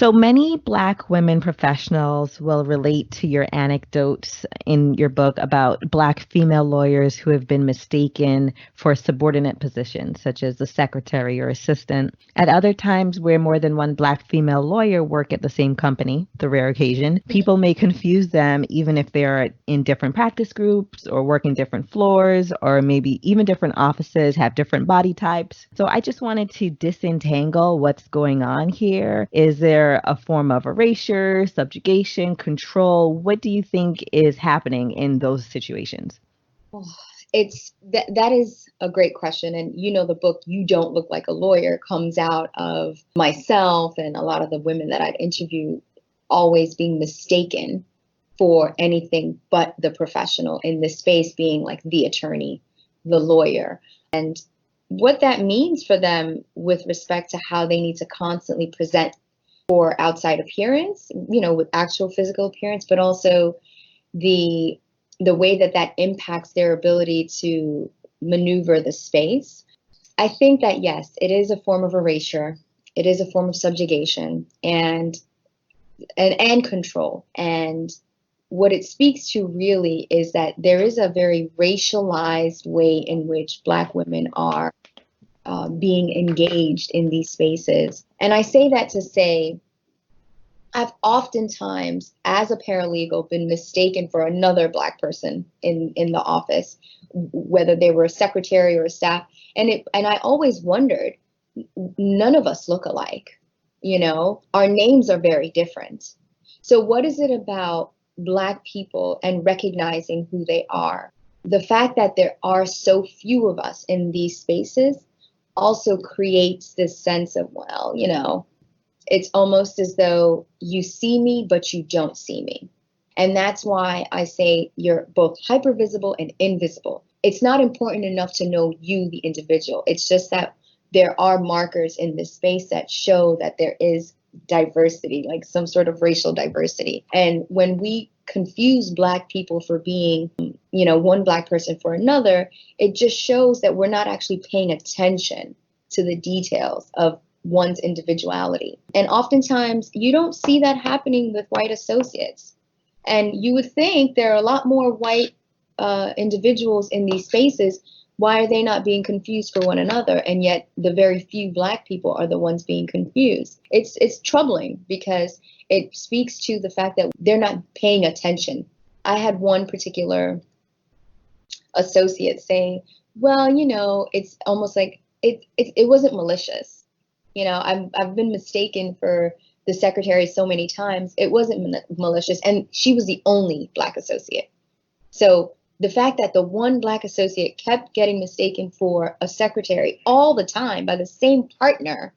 So many Black women professionals will relate to your anecdotes in your book about Black female lawyers who have been mistaken for subordinate positions, such as a secretary or assistant. At other times, where more than one Black female lawyer work at the same company, the rare occasion, people may confuse them even if they are in different practice groups or working different floors or maybe even different offices, have different body types. So I just wanted to disentangle what's going on here. Is there a form of erasure, subjugation, control? What do you think is happening in those situations? Oh, that is a great question. And the book You Don't Look Like a Lawyer comes out of myself and a lot of the women that I'd interviewed always being mistaken for anything but the professional in this space, being like the attorney, the lawyer. And what that means for them with respect to how they need to constantly present for outside appearance, with actual physical appearance, but also the way that impacts their ability to maneuver the space. I think that yes, it is a form of erasure. It is a form of subjugation and control. And what it speaks to really is that there is a very racialized way in which Black women are being engaged in these spaces. And I say that to say, I've oftentimes, as a paralegal, been mistaken for another Black person in the office, whether they were a secretary or a staff. And I always wondered, none of us look alike. Our names are very different. So what is it about Black people and recognizing who they are? The fact that there are so few of us in these spaces also creates this sense of, well, it's almost as though you see me, but you don't see me. And that's why I say you're both hypervisible and invisible. It's not important enough to know you, the individual. It's just that there are markers in this space that show that there is diversity, like some sort of racial diversity. And when we confuse Black people for being, one Black person for another, it just shows that we're not actually paying attention to the details of one's individuality. And oftentimes you don't see that happening with white associates. And you would think there are a lot more white individuals in these spaces. Why are they not being confused for one another? And yet the very few Black people are the ones being confused. It's troubling because it speaks to the fact that they're not paying attention. I had one particular associate saying, well, it's almost like it wasn't malicious. I've been mistaken for the secretary so many times. It wasn't malicious. And she was the only Black associate. So the fact that the one Black associate kept getting mistaken for a secretary all the time by the same partner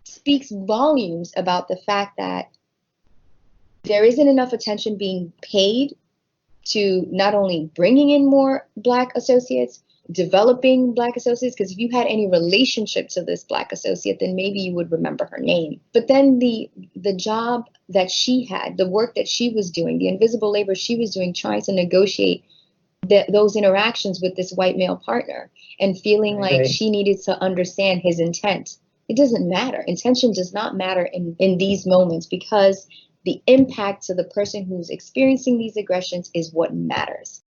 speaks volumes about the fact that there isn't enough attention being paid to not only bringing in more Black associates, developing Black associates, because if you had any relationship to this Black associate, then maybe you would remember her name. But then the job that she had, the work that she was doing, the invisible labor she was doing, trying to negotiate those interactions with this white male partner and feeling like she needed to understand his intent. It doesn't matter. Intention does not matter in these moments, because the impact to the person who's experiencing these aggressions is what matters.